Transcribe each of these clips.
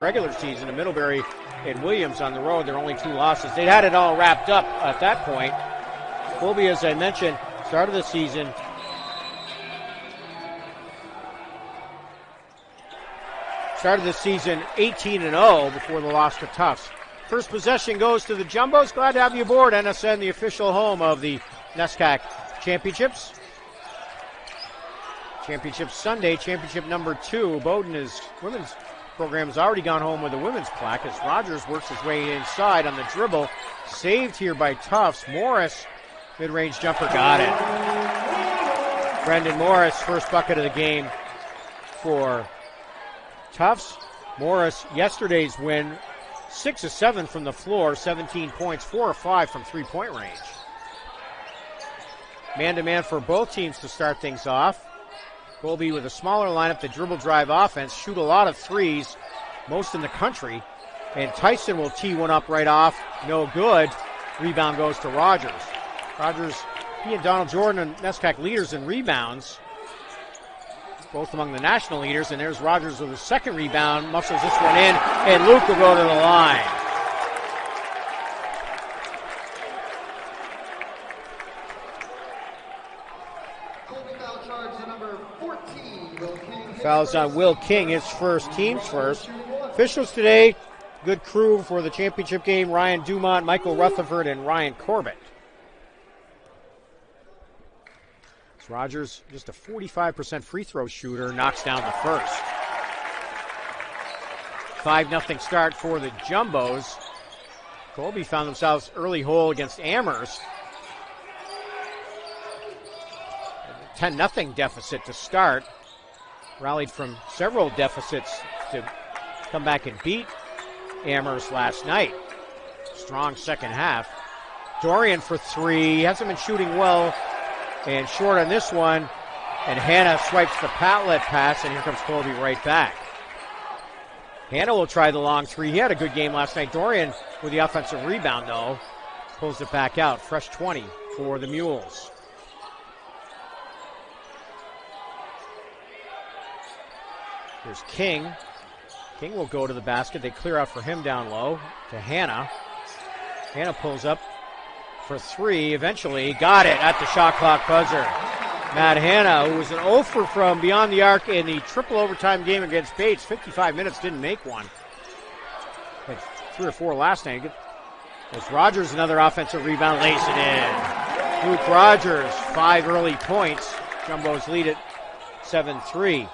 regular season to Middlebury and Williams on the road. Their only 2 losses. They'd had it all wrapped up at that point. Colby, as I mentioned, started the season 18-0 before the loss to Tufts. First possession goes to the Jumbos. Glad to have you aboard, NSN, the official home of the NESCAC Championships. Championship Sunday, championship number 2. Bowdoin's women's program has already gone home with a women's plaque as Rogers works his way inside on the dribble. Saved here by Tufts. Morris, mid-range jumper, got it. Brendan Morris, first bucket of the game for Tufts. Morris, yesterday's win, 6 of 7 from the floor, 17 points, 4 of 5 from three-point range. Man-to-man for both teams to start things off. Colby with a smaller lineup, the dribble drive offense, shoot a lot of threes, most in the country. And Tyson will tee one up right off, no good. Rebound goes to Rogers. Rogers, he and Donald Jordan are NESCAC leaders in rebounds, both among the national leaders. And there's Rogers with his second rebound, muscles this one in, and Luke will go to the line. Fouls on Will King, his first, team's first. Officials today, good crew for the championship game, Ryan Dumont, Michael Rutherford, and Ryan Corbett. So Rogers, just a 45% free throw shooter, knocks down the first. 5-0 start for the Jumbos. Colby found themselves early hole against Amherst. 10-0 deficit to start. Rallied from several deficits to come back and beat Amherst last night. Strong second half. Dorian for 3. Hasn't been shooting well and short on this one. And Hanna swipes the outlet pass, and here comes Colby right back. Hanna will try the long 3. He had a good game last night. Dorian with the offensive rebound, though, pulls it back out. Fresh 20 for the Mules. Here's King. King will go to the basket. They clear out for him down low to Hanna. Hanna pulls up for 3. Eventually got it at the shot clock buzzer. Matt Hanna, who was an 0 for from beyond the arc in the triple overtime game against Bates. 55 minutes, didn't make one. Had 3 or 4 last night. As Rogers, another offensive rebound, lays it in. Luke Rogers, 5 early points. Jumbos lead it 7-3.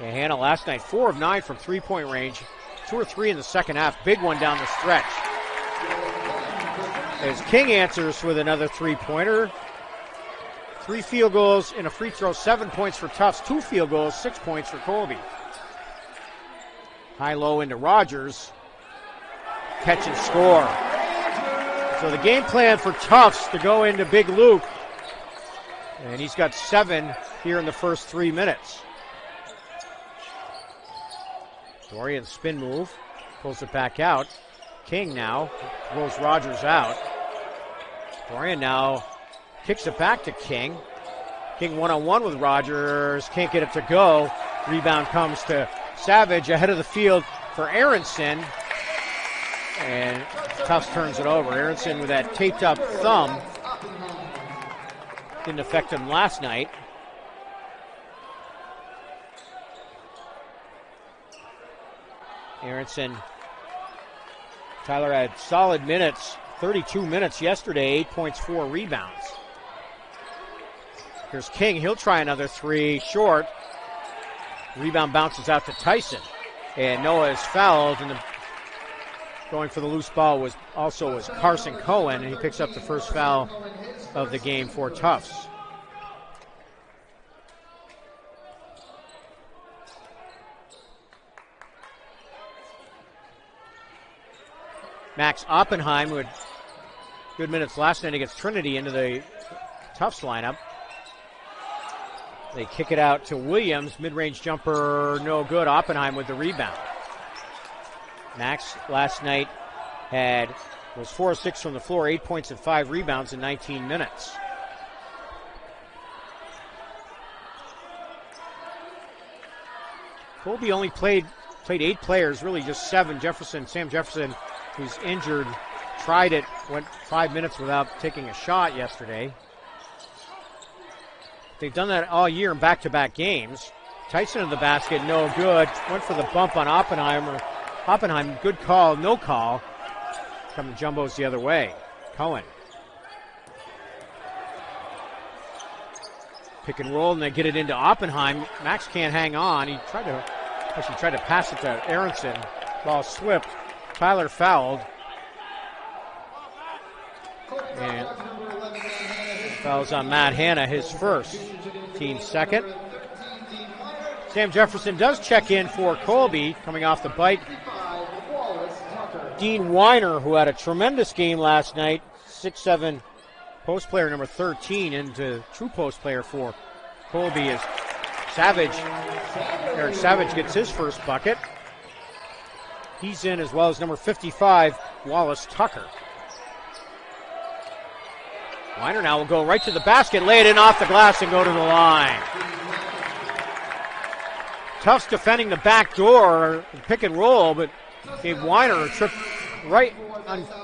And Hanna last night, 4 of 9 from three-point range. 2 or 3 in the second half. Big one down the stretch. As King answers with another three-pointer. 3 field goals and a free throw, 7 points for Tufts. 2 field goals, 6 points for Colby. High-low into Rogers. Catch and score. So the game plan for Tufts to go into Big Luke. And he's got 7 here in the first 3 minutes. Dorian spin move, pulls it back out. King now throws Rogers out. Dorian now kicks it back to King. King one-on-one with Rogers, can't get it to go. Rebound comes to Savage ahead of the field for Aronson. And Tufts turns it over. Aronson with that taped up thumb. Didn't affect him last night. Aronson, Tyler had solid minutes, 32 minutes yesterday, 8 points, 4 rebounds. Here's King, he'll try another 3, short. Rebound bounces out to Tyson. And Noah is fouled, and going for the loose ball was Carson Cohen, and he picks up the first foul of the game for Tufts. Max Oppenheim, who had good minutes last night against Trinity, into the Tufts lineup. They kick it out to Williams. Mid-range jumper, no good. Oppenheim with the rebound. Max last night was 4 of 6 from the floor, 8 points and 5 rebounds in 19 minutes. Colby only played played 8 players, really just 7. Sam Jefferson, who's injured, tried it, went 5 minutes without taking a shot yesterday. They've done that all year in back-to-back games. Tyson in the basket, no good. Went for the bump on Oppenheim, good call, no call. Coming Jumbos the other way. Cohen. Pick and roll, and they get it into Oppenheim. Max can't hang on. He tried to pass it to Aronson. Ball slipped. Tyler fouled. And fouls on Matt Hanna, his first. Team second. Sam Jefferson does check in for Colby, coming off the bike. Dean Weiner, who had a tremendous game last night, 6'7", post player number 13, into true post player for Colby is Savage. Eric Savage gets his first bucket. He's in, as well as number 55, Wallace Tucker. Weiner now will go right to the basket, lay it in off the glass, and go to the line. Tufts defending the back door, pick and roll, but gave Weiner a trip right,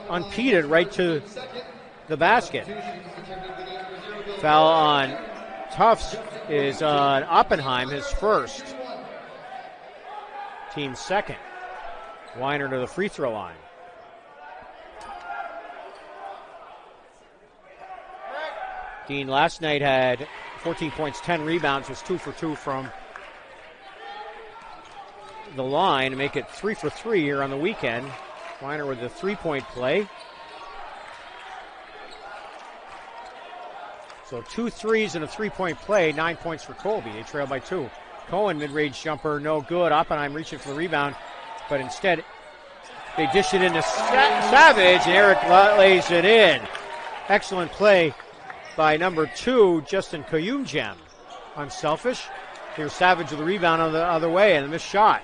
unpeded, right to the basket. Foul on Tufts is on Oppenheim, his first. Team second. Weiner to the free throw line. Dean last night had 14 points, 10 rebounds, was 2 for 2 from the line to make it 3 for 3 here on the weekend. Weiner with the 3-point play. So 2 threes and a 3-point play, 9 points for Colby. They trail by 2. Cohen, mid-range jumper, no good. Oppenheim reaching for the rebound, but instead they dish it into Savage, and Eric lays it in. Excellent play by number 2, Justin Kayumjem. Unselfish. Here's Savage with the rebound on the other way, and a missed shot.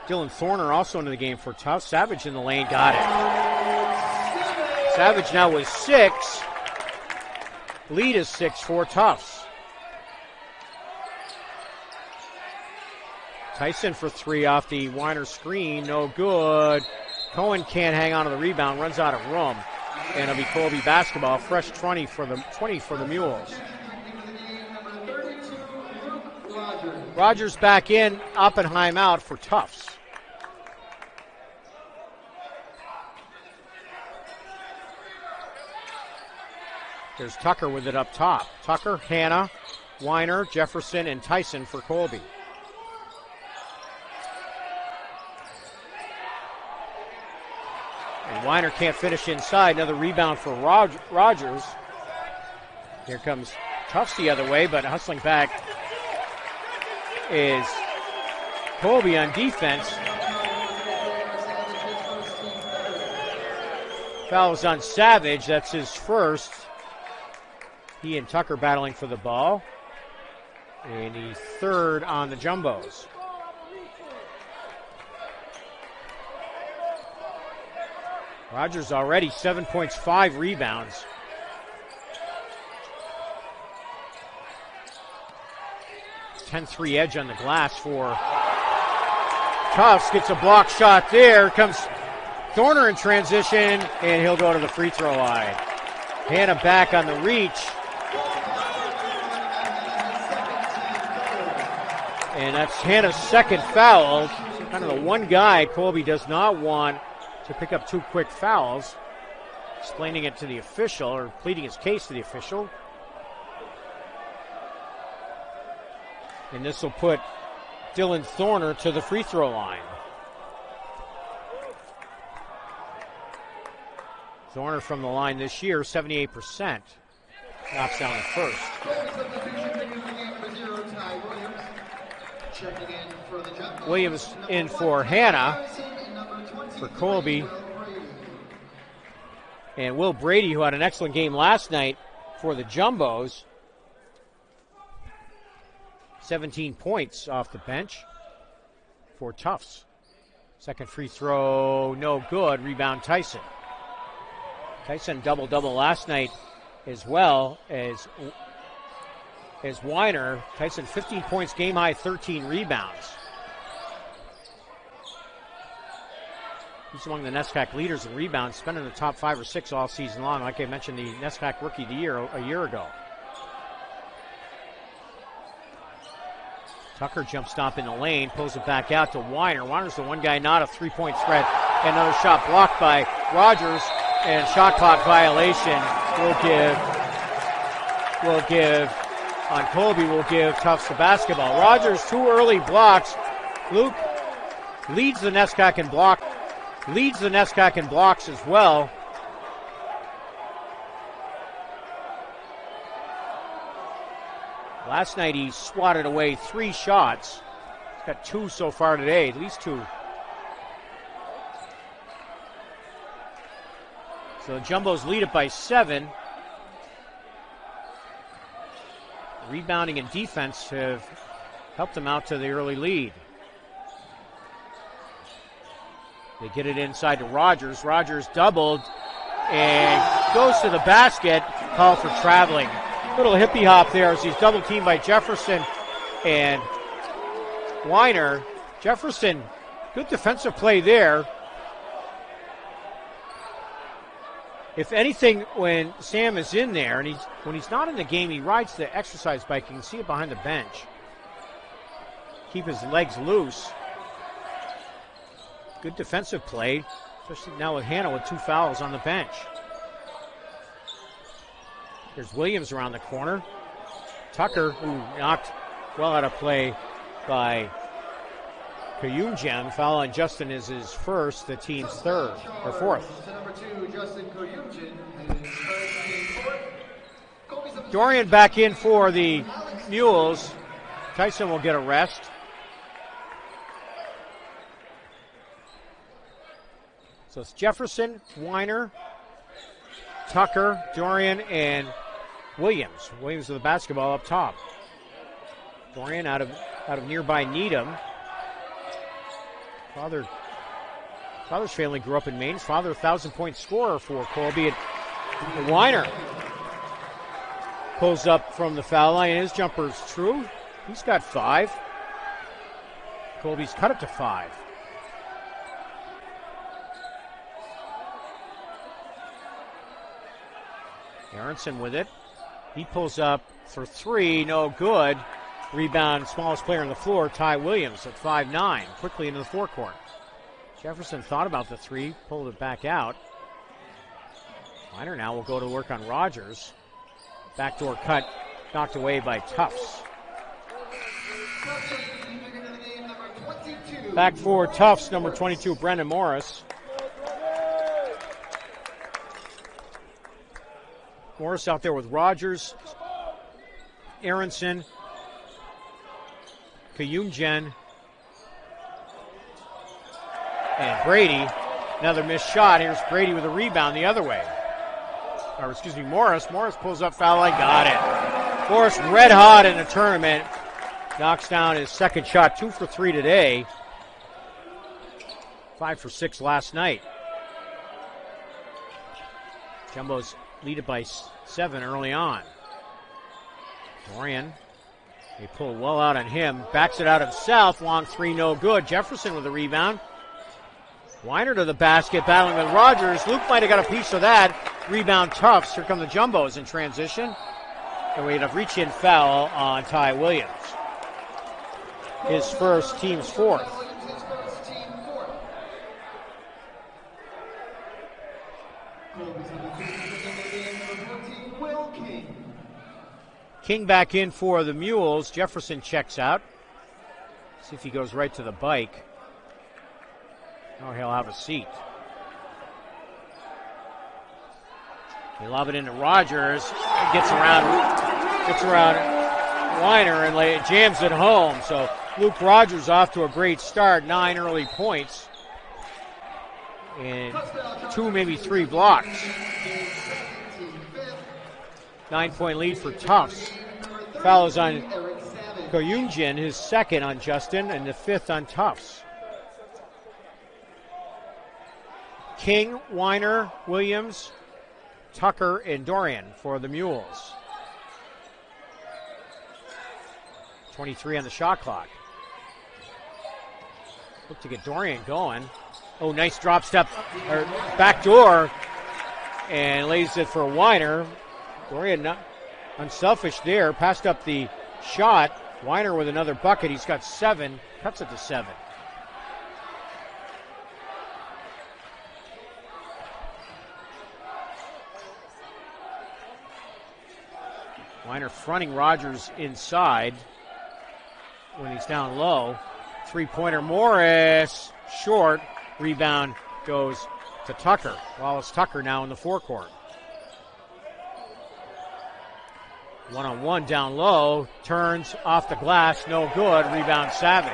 Dylan Thorner also into the game for Tufts. Savage in the lane, got it. Savage now with 6. Lead is 6 for Tufts. Tyson for 3 off the Weiner screen, no good. Cohen can't hang on to the rebound, runs out of room. And it'll be Colby basketball, fresh 20 for the Mules. Rogers back in, Oppenheim out for Tufts. There's Tucker with it up top. Tucker, Hanna, Weiner, Jefferson, and Tyson for Colby. And Weiner can't finish inside. Another rebound for Rogers. Here comes Tufts the other way, but hustling back is Colby on defense. Fouls on Savage. That's his first. He and Tucker battling for the ball. And he's third on the Jumbos. Rogers already 7 points, 5 rebounds. It's 10-3 edge on the glass for Tufts. Gets a block shot there. Comes Thorner in transition, and he'll go to the free throw line. Hanna back on the reach. And that's Hanna's second foul. Kind of the one guy Colby does not want to pick up 2 quick fouls. Explaining it to the official, or pleading his case to the official. And this will put Dylan Thorner to the free throw line. Thorner from the line this year, 78%. Knocks down the first. Williams in for Hanna for Colby. And Will Brady, who had an excellent game last night for the Jumbos. 17 points off the bench for Tufts. Second free throw, no good. Rebound Tyson. Tyson double-double last night as well as Weiner. Tyson 15 points, game high 13 rebounds. He's among the NESCAC leaders in rebounds, spending the top 5 or 6 all season long. Like I mentioned, the NESCAC Rookie of the Year a year ago. Tucker jump stop in the lane, pulls it back out to Weiner. Weiner's the one guy not a three-point threat. And another shot blocked by Rogers, and shot clock violation will give on Colby, will give Tufts the basketball. Rogers, 2 early blocks. Luke leads the NESCAC in blocks as well. Last night he swatted away 3 shots. He's got 2 so far today, at least 2. So the Jumbos lead it by 7. Rebounding and defense have helped them out to the early lead. They get it inside to Rogers. Rogers doubled and goes to the basket. Call for traveling. Little hippie hop there as he's double teamed by Jefferson and Weiner. Jefferson, good defensive play there. If anything, when Sam is in there, and when he's not in the game, he rides the exercise bike. You can see it behind the bench. Keep his legs loose. Good defensive play, especially now with Hannah with 2 fouls on the bench. There's Williams around the corner. Tucker, who knocked well out of play by Koyunjan. Foul on Justin is his first, the team's third, or fourth. Dorian back in for the Mules. Tyson will get a rest. So it's Jefferson, Weiner, Tucker, Dorian, and Williams. Williams with the basketball up top. Dorian out of nearby Needham. Father's family grew up in Maine. His father, 1,000-point scorer for Colby. And Weiner pulls up from the foul line. His jumper's true. He's got 5. Colby's cut it to 5. Aronson with it. He pulls up for 3, no good. Rebound, smallest player on the floor, Ty Williams at 5'9", quickly into the forecourt. Jefferson thought about the 3, pulled it back out. Weiner now will go to work on Rogers. Backdoor cut, knocked away by Tufts. Back for Tufts, number 22, Brendan Morris. Morris out there with Rogers, Aronson, Koyunjan, and Brady. Another missed shot. Here's Brady with a rebound the other way. Or excuse me, Morris. Morris pulls up foul line, got it. Morris red hot in the tournament. Knocks down his second shot, 2 for 3 today. 5 for 6 last night. Jumbos lead it by 7 early on. Dorian, they pull well out on him. Backs it out himself. Long 3, no good. Jefferson with the rebound. Weiner to the basket, battling with Rogers. Luke might have got a piece of that. Rebound Tufts. Here come the Jumbos in transition. And we have reach-in foul on Ty Williams. His first, team's 4th. King back in for the Mules. Jefferson checks out. See if he goes right to the bike. Or he'll have a seat. They lob it into Rogers. Gets around Weiner and jams it home. So Luke Rogers off to a great start. 9 early points. And 2, maybe 3 blocks. 9-point lead for Tufts. Foul is on Koyunjan, his second on Justin, and the 5th on Tufts. King, Weiner, Williams, Tucker, and Dorian for the Mules. 23 on the shot clock. Look to get Dorian going. Oh, nice drop step, or back door, and lays it for Weiner. Dorian not unselfish there, passed up the shot. Weiner with another bucket. He's got 7, cuts it to 7. Weiner fronting Rogers inside when he's down low. Three-pointer Morris, short. Rebound goes to Tucker. Wallace Tucker now in the forecourt. One-on-one down low, turns off the glass, no good. Rebound Savage.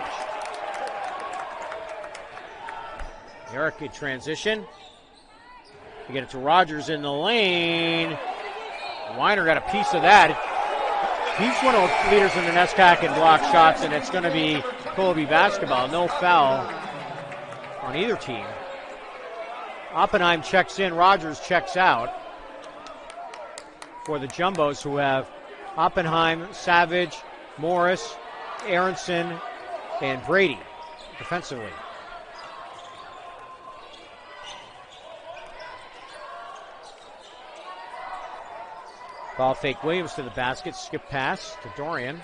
Eric in transition. You get it to Rogers in the lane. Weiner got a piece of that. He's one of the leaders in the NESCAC in block shots, and it's going to be Colby basketball. No foul on either team. Oppenheim checks in, Rogers checks out for the Jumbos, who have Oppenheim, Savage, Morris, Aronson, and Brady defensively. Ball fake Williams to the basket, skip pass to Dorian.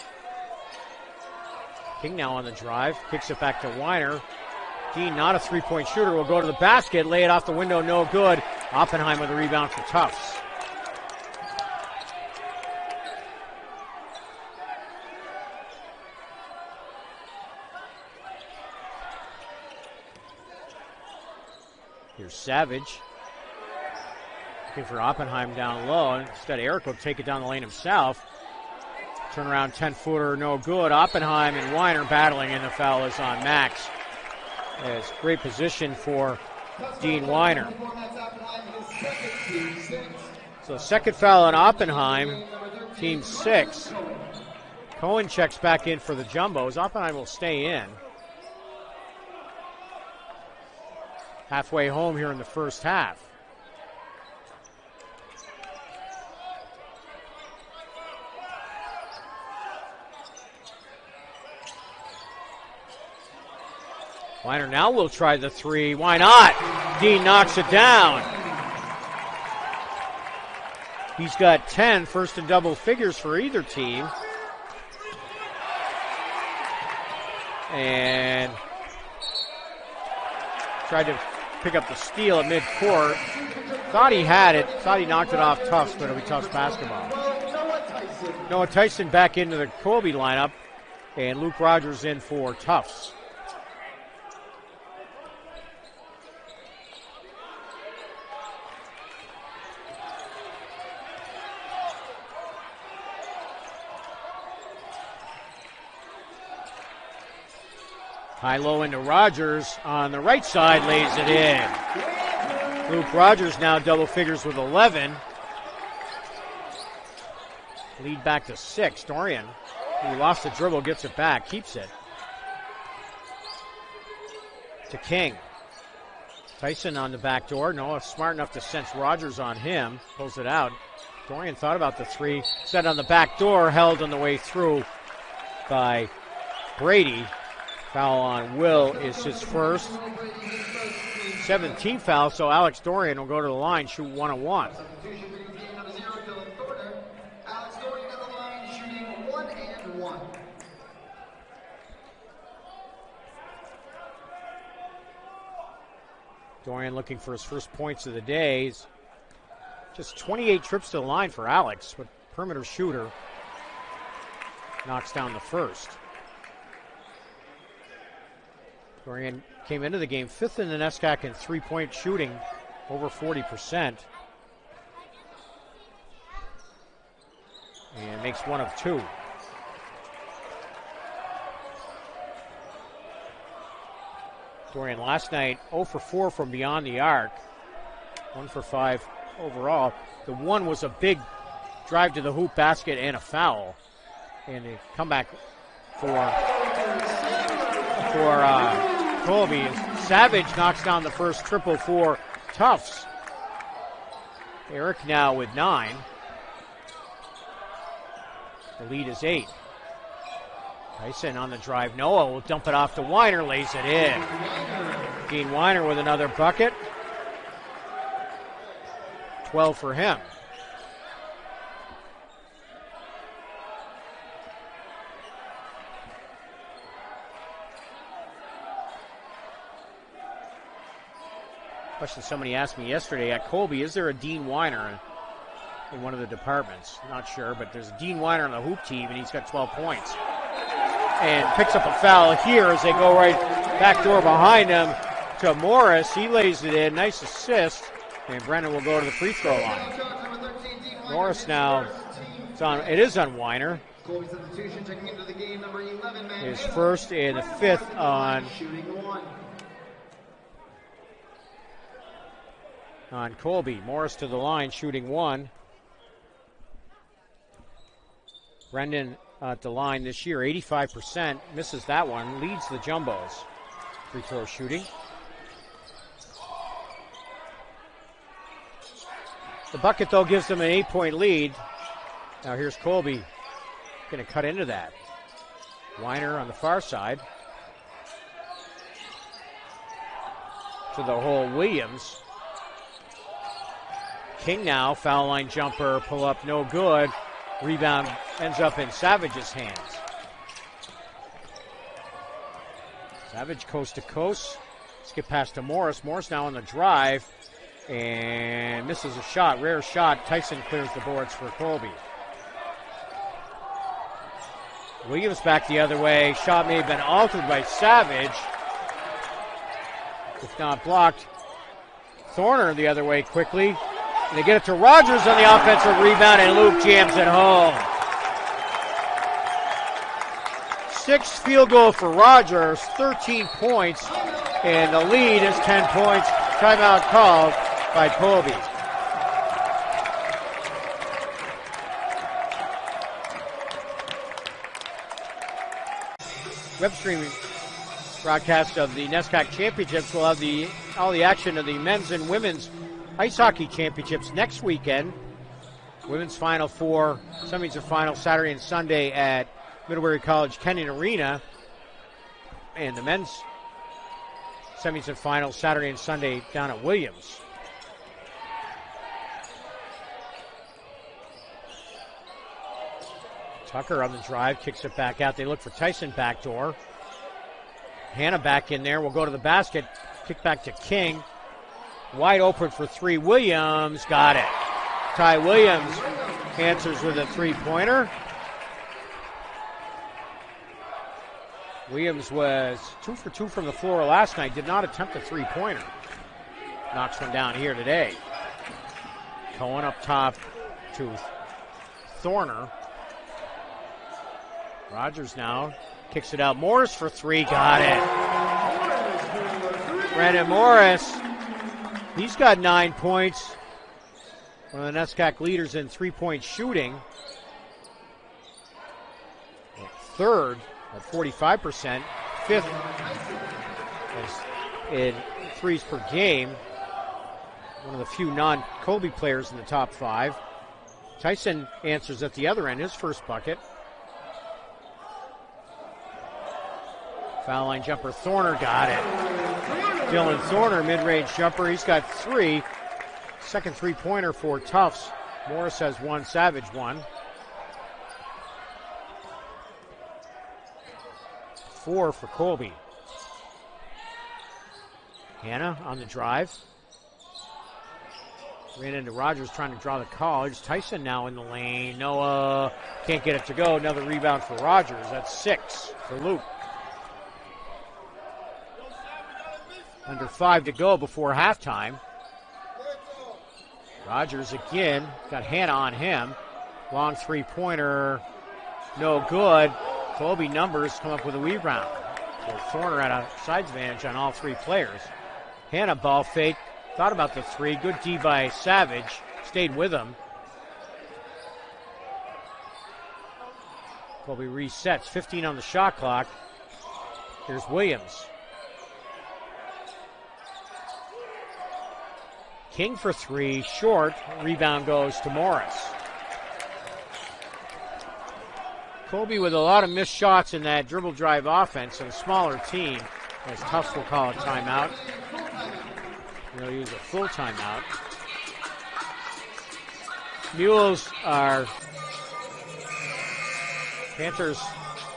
King now on the drive, kicks it back to Weiner. Dean, not a three-point shooter, will go to the basket, lay it off the window, no good. Oppenheim with a rebound for Tufts. Here's Savage. Looking for Oppenheim down low. Instead, Eric will take it down the lane himself. Turnaround 10-footer, no good. Oppenheim and Weiner battling, and the foul is on Max. It's great position for Dean Weiner. So second foul on Oppenheim, team 6. Cohen checks back in for the Jumbos. Oppenheim will stay in. Halfway home here in the first half. Weiner now will try the three. Why not? Dean knocks it down. He's got 10, first in double figures for either team. And tried to pick up the steal at midcourt. Thought he had it, thought he knocked it off Tufts, but it'll be Tufts basketball. Noah Tyson back into the Colby lineup, and Luke Rogers in for Tufts. High-low into Rogers on the right side, lays it in. Luke Rogers now double figures with 11. Lead back to 6. Dorian, who lost the dribble, gets it back, keeps it. To King. Tyson on the back door. Noah smart enough to sense Rogers on him. Pulls it out. Dorian thought about the three. Set on the back door, held on the way through by Brady. Foul on Will is his first. 17th foul, so Alex Dorian will go to the line, shoot 1-on-1. Dorian looking for his first points of the day. He's just 28 trips to the line for Alex, but perimeter shooter knocks down the first. Dorian came into the game 5th in the NESCAC in three-point shooting, over 40%. And makes 1 of 2. Dorian last night 0 for 4 from beyond the arc. 1 for 5 overall. The one was a big drive to the hoop basket and a foul. And a comeback for Colby. Savage knocks down the first triple for Tufts. Eric now with 9. The lead is 8. Tyson on the drive. Noah will dump it off to Weiner, lays it in. Dean Weiner with another bucket. 12 for him. Question somebody asked me yesterday at Colby, is there a Dean Weiner in one of the departments? Not sure, but there's a Dean Weiner on the hoop team, and he's got 12 points. And picks up a foul here as they go right back door behind him to Morris. He lays it in. Nice assist. And Brennan will go to the free throw line. Morris now, it is on Weiner. His first and the fifth on Colby. Morris to the line, shooting one. Brendan at the line this year, 85%. Misses that one, leads the Jumbos. Free throw shooting. The bucket, though, gives them an 8-point lead. Now here's Colby. Going to cut into that. Weiner on the far side. To the hole, Williams. King now, foul line jumper, pull up, no good. Rebound ends up in Savage's hands. Savage coast to coast. Skip pass to Morris. Morris now on the drive and misses a shot. Rare shot. Tyson clears the boards for Colby. Williams back the other way. Shot may have been altered by Savage. If not blocked. Thorner the other way quickly. And they get it to Rogers on the offensive rebound, and Luke jams it home. 6th field goal for Rogers, 13 points, and the lead is 10 points. Timeout called by Colby. Web streaming broadcast of the NESCAC Championships will have all the action of the men's and women's Ice Hockey Championships next weekend. Women's Final Four, semis and final Saturday and Sunday at Middlebury College Kenyon Arena. And the men's semis and finals Saturday and Sunday down at Williams. Tucker on the drive, kicks it back out. They look for Tyson backdoor. Hannah back in there, will go to the basket. Kick back to King. Wide open for three. Williams got it. Ty Williams answers with a three-pointer. Williams was 2 for 2 from the floor last night. Did not attempt a three-pointer. Knocks one down here today. Cohen up top to Thorner. Rogers now kicks it out. Morris for three. Got it. Brandon Morris. He's got 9 points. One of the NESCAC leaders in three-point shooting. Third at 45%. Fifth in threes per game. One of the few non-Colby players in the top 5. Tyson answers at the other end, his first bucket. Foul line jumper, Thorner got it. Dylan Thorner, mid-range jumper, he's got 3. Second three-pointer for Tufts. Morris has 1, Savage 1. 4 for Colby. Hannah on the drive. Ran into Rogers trying to draw the call. Here's Tyson now in the lane. Noah can't get it to go. Another rebound for Rogers. That's 6 for Luke. Under 5 to go before halftime. Rogers again, got Hannah on him. Long three-pointer, no good. Colby numbers come up with a rebound. So Thorner had a sides advantage on all 3 players. Hannah ball fake, thought about the 3. Good D by Savage, stayed with him. Colby resets, 15 on the shot clock. Here's Williams. King for 3, short. Rebound goes to Morris. Colby with a lot of missed shots in that dribble drive offense and a smaller team, as Tufts will call a timeout. They'll use a full timeout. Mules are... Panthers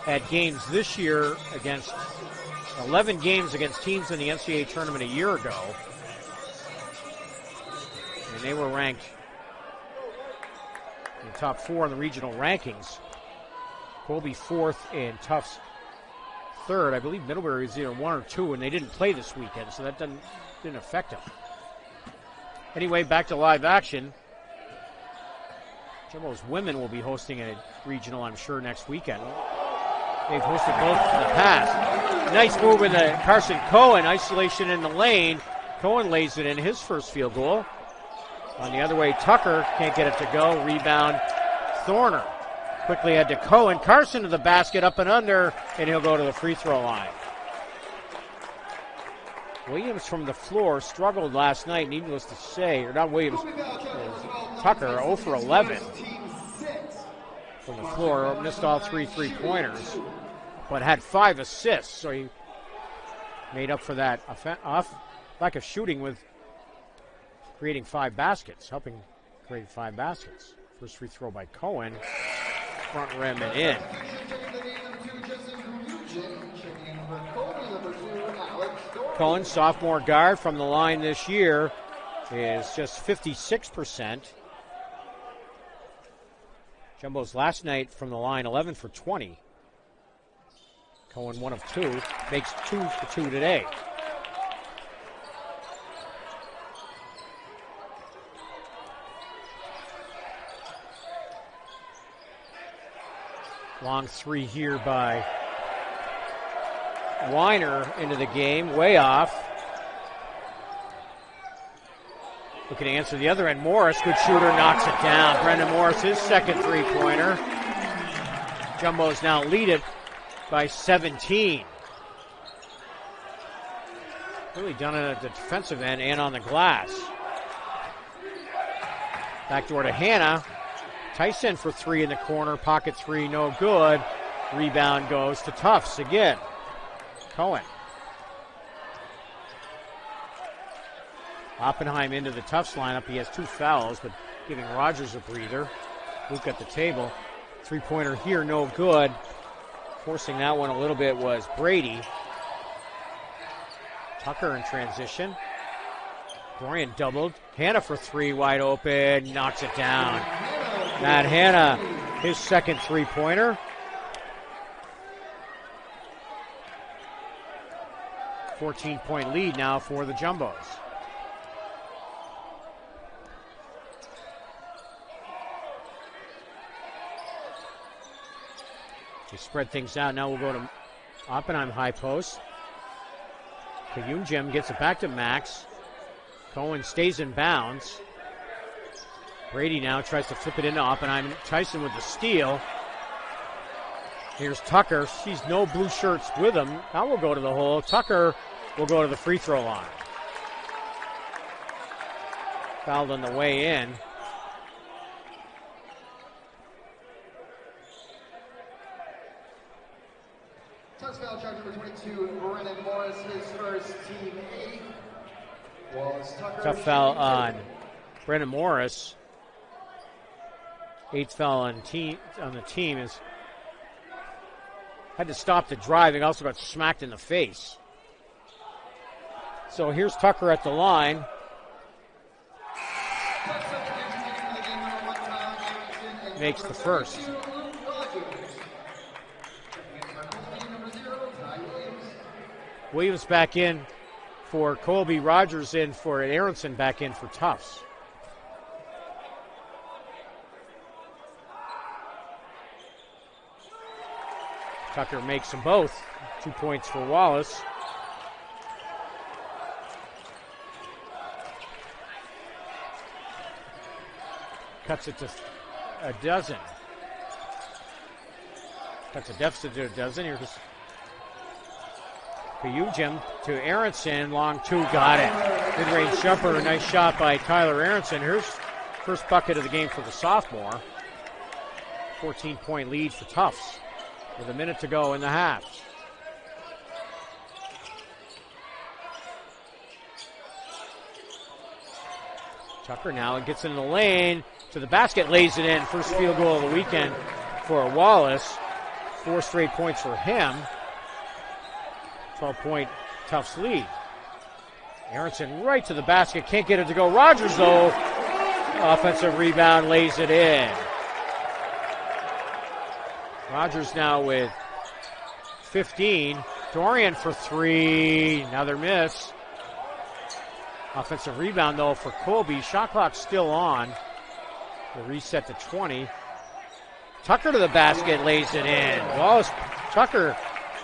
had games this year against 11 games against teams in the NCAA tournament a year ago. And they were ranked in the top 4 in the regional rankings. Colby 4th and Tufts 3rd. I believe Middlebury was either 1 or 2, and they didn't play this weekend, so that didn't affect them. Anyway, back to live action. Jumbo's women will be hosting a regional, I'm sure, next weekend. They've hosted both in the past. Nice move in the Carson Cohen, isolation in the lane. Cohen lays it in his first field goal. On the other way, Tucker can't get it to go. Rebound, Thorner. Quickly head to Cohen. Carson to the basket, up and under, and he'll go to the free throw line. Williams from the floor struggled last night, needless to say. Or not Williams, Tucker, 0 for 11 from the floor. Missed all 3 three-pointers, but had 5 assists, so he made up for that lack of shooting with creating 5 baskets, helping create 5 baskets. First free throw by Cohen. Front rim and in. Cohen, sophomore guard from the line this year, is just 56%. Jumbo's last night from the line, 11 for 20. Cohen 1 of 2, makes 2 for 2 today. Long 3 here by Weiner into the game, way off. Looking to answer the other end. Morris, good shooter, knocks it down. Brendan Morris, his second three-pointer. Jumbos now lead it by 17. Really done it at the defensive end and on the glass. Backdoor to Hannah. Tyson for 3 in the corner. Pocket 3, no good. Rebound goes to Tufts again. Cohen. Oppenheim into the Tufts lineup. He has 2 fouls, but giving Rogers a breather. Luke at the table. Three-pointer here, no good. Forcing that one a little bit was Brady. Tucker in transition. Dorian doubled. Hannah for 3, wide open. Knocks it down. Matt Hannah, his second three-pointer. 14-point lead now for the Jumbos. They spread things out. Now we'll go to Oppenheim high post. Kayunjim gets it back to Max. Cohen stays in bounds. Brady now tries to flip it into Oppenheim. Tyson with the steal. Here's Tucker. Sees no blue shirts with him. Now we'll go to the hole. Tucker will go to the free throw line. Fouled on the way in. Touch foul charge number 22, Brennan Morris, his first, team 8. Was Tucker. Tough foul on Brennan Morris. 8th foul on the team is had to stop the drive. He also got smacked in the face. So here's Tucker at the line. Makes the first. Williams back in for Colby, Rogers in for Aronson, back in for Tufts. Tucker makes them both. 2 points for Wallace. Cuts it to a dozen. Cuts a deficit to a dozen. Here's Kayujim to Aronson. Long 2, got it. Mid-range jumper, nice shot by Tyler Aronson. Here's first bucket of the game for the sophomore. 14-point lead for Tufts with a minute to go in the half. Tucker now gets in the lane to the basket, lays it in. First field goal of the weekend for Wallace. 4 straight points for him. 12-point Tufts lead. Aronson right to the basket, can't get it to go. Rogers though, offensive rebound, lays it in. Rogers now with 15. Dorian for 3, another miss. Offensive rebound though for Colby. Shot clock still on. We'll reset to 20. Tucker to the basket, lays it in. Wallace Tucker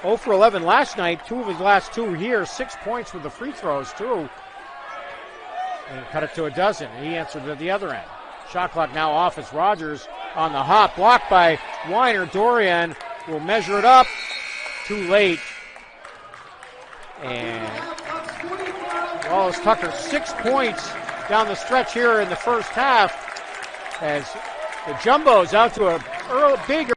0 for 11 last night. 2 of his last 2 here. 6 points with the free throws too. And cut it to a dozen. He answered at the other end. Shot clock now off as Rogers on the hop. Blocked by Weiner. Dorian will measure it up. Too late. And Wallace Tucker 6 points down the stretch here in the first half as the Jumbos out to a big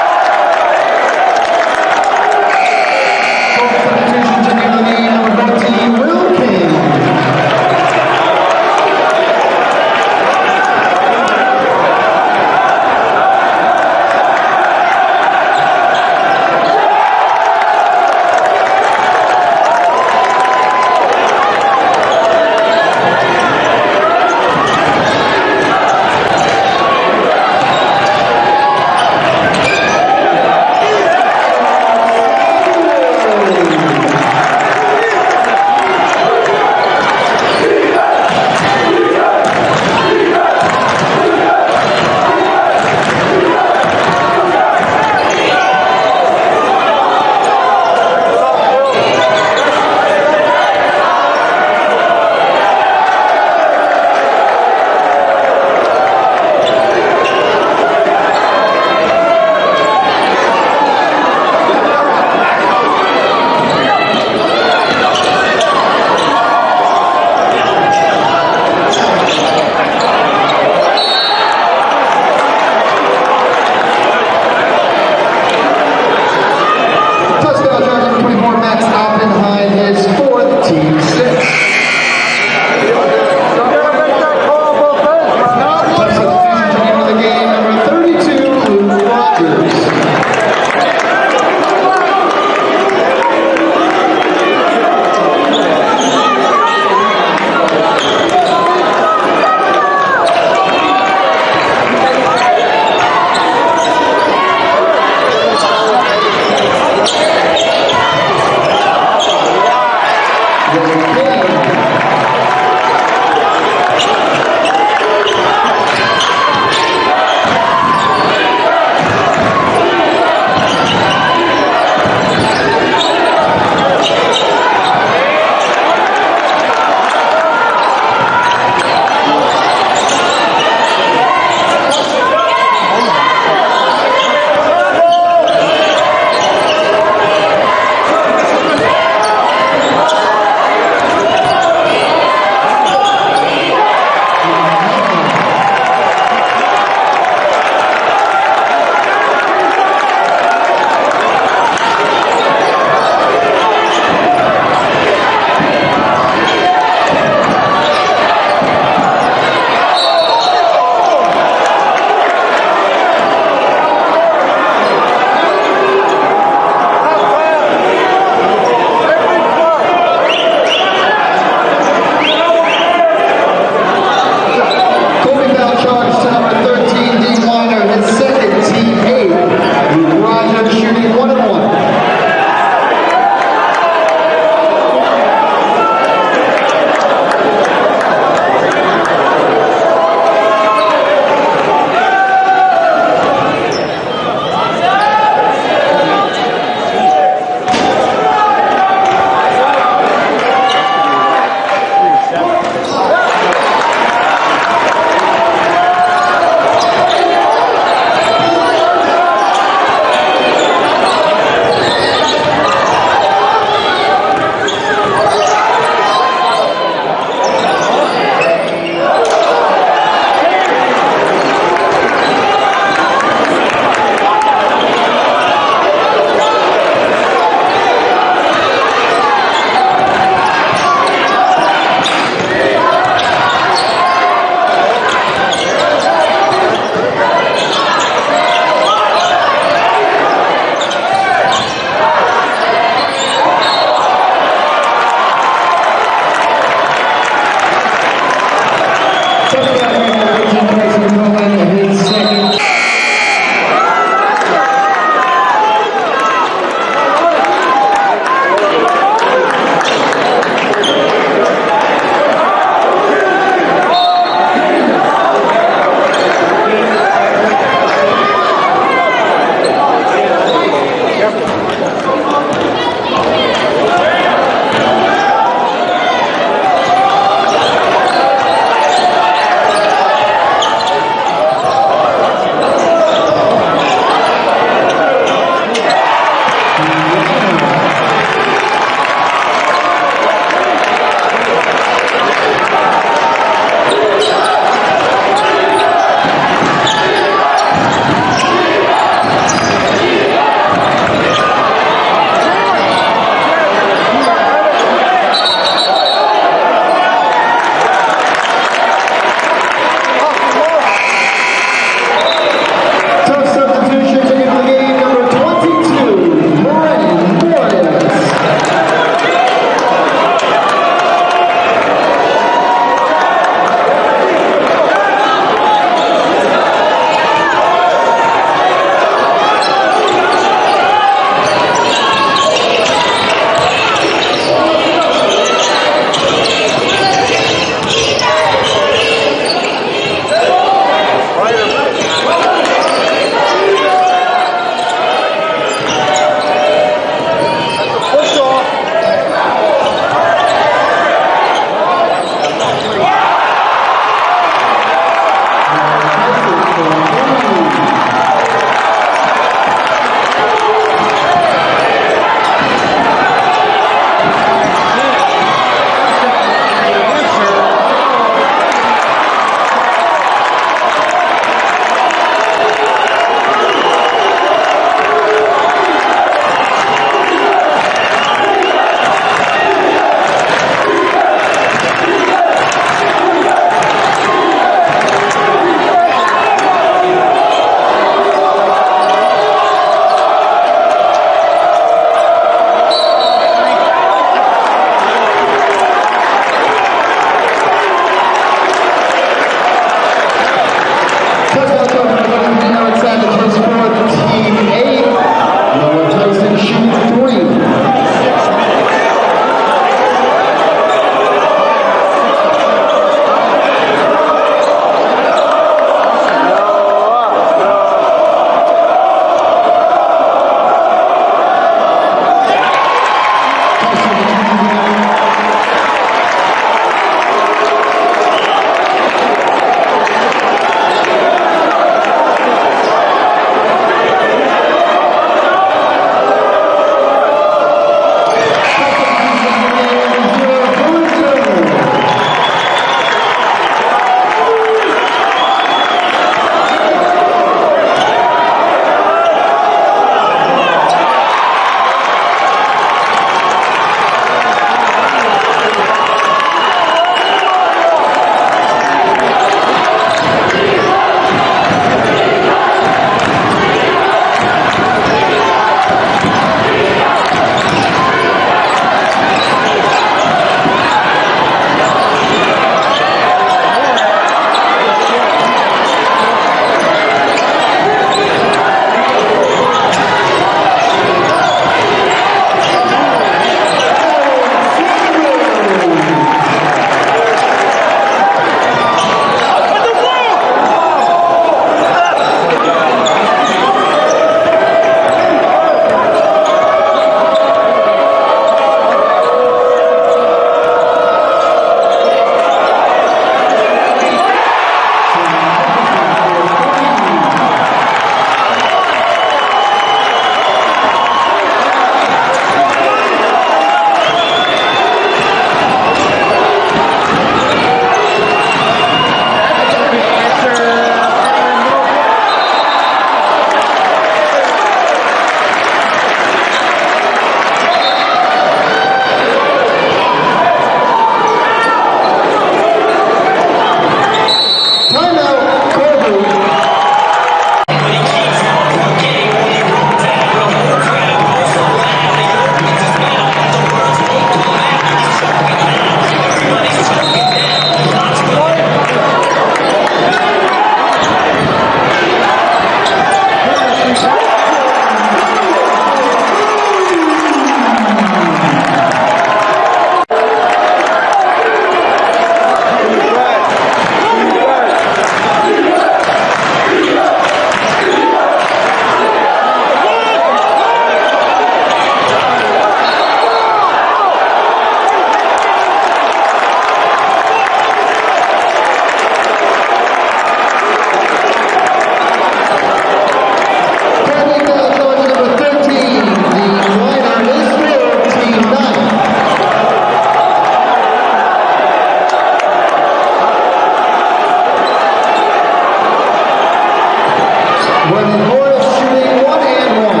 Brennan Morris shooting 1 and 1.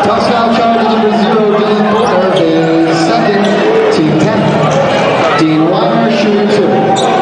Touchdown charges for 0, Dylan Porter is second, team 10. Dean Weiner shooting 2.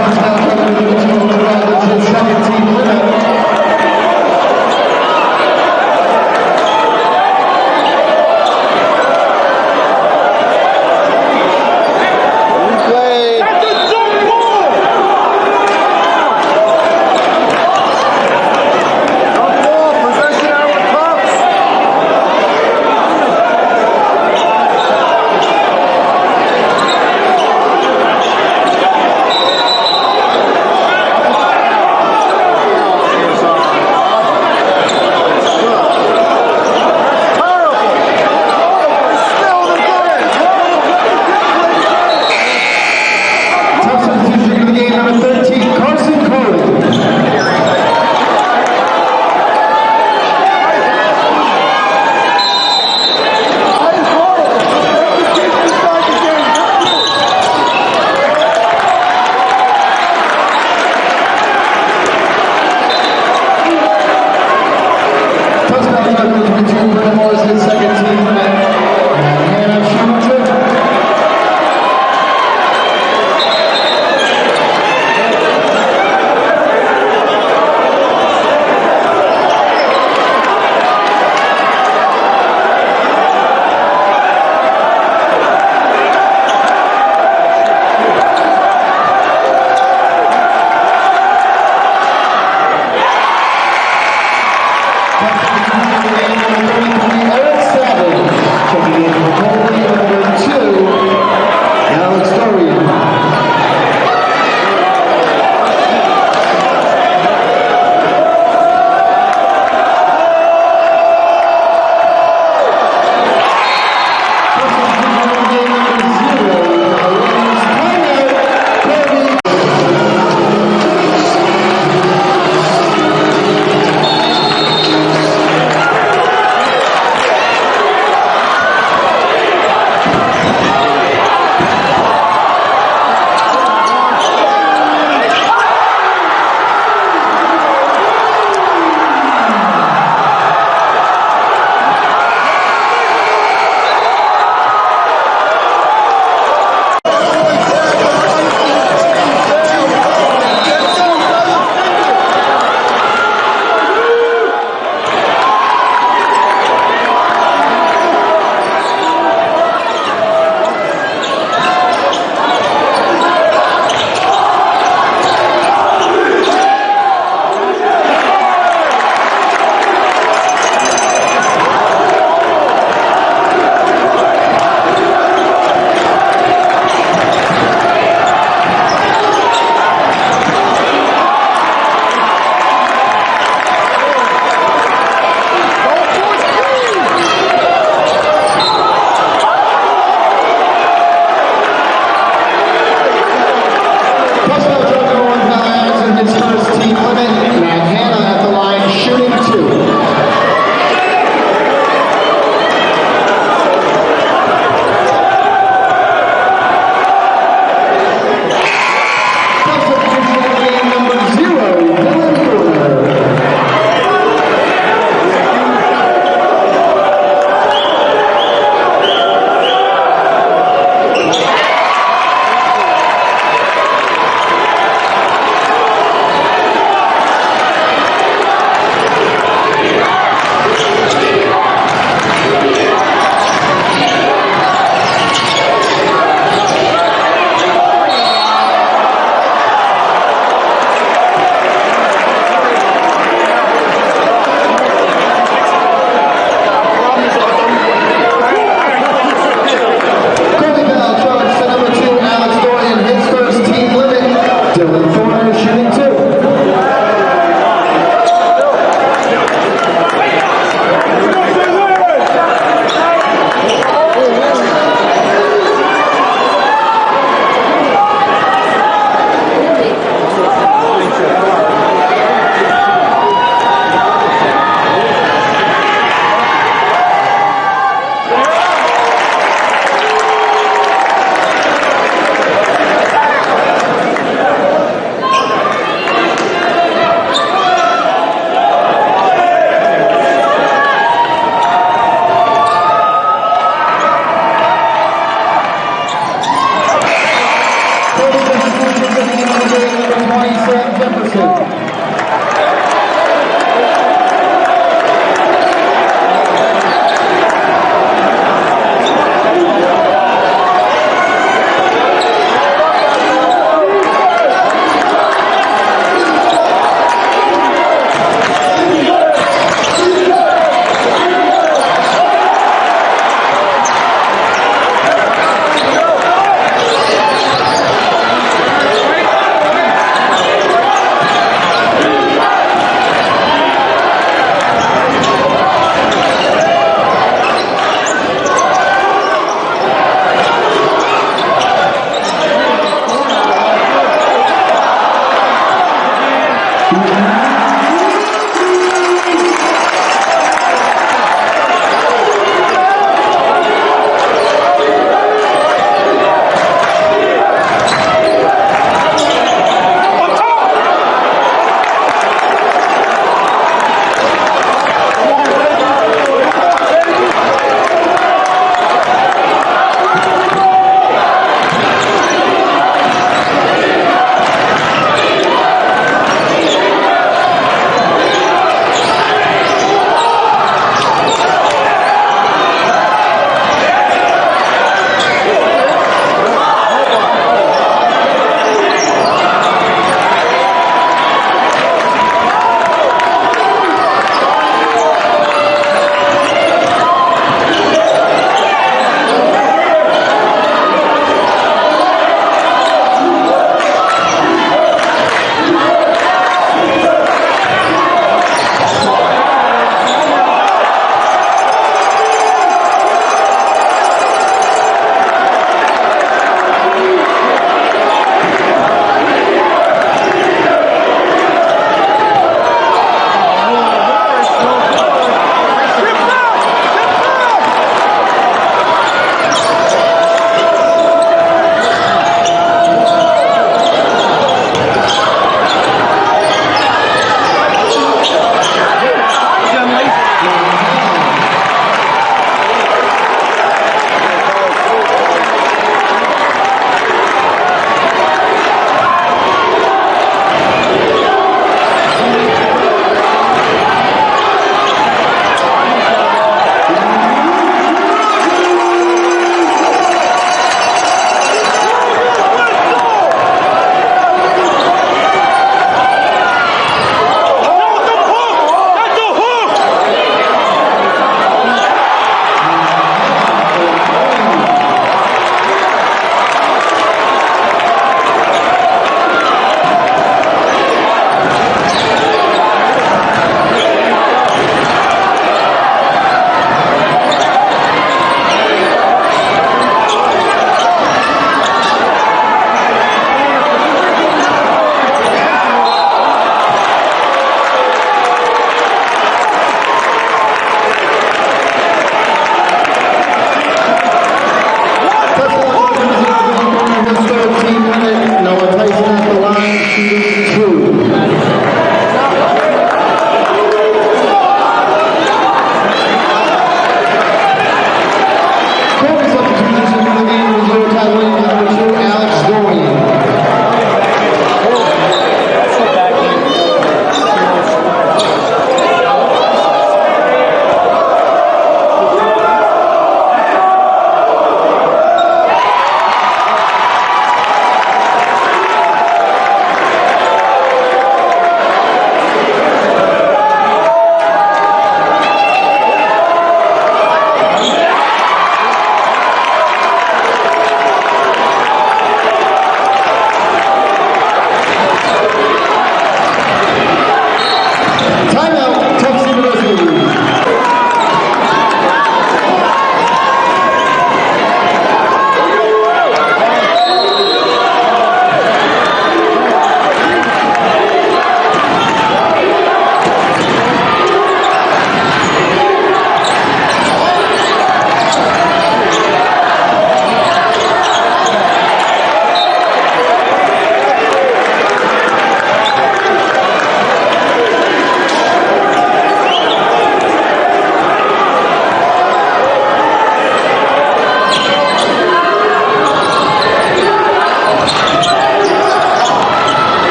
points now coming to the team Providence, second team Plymouth.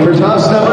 For toss number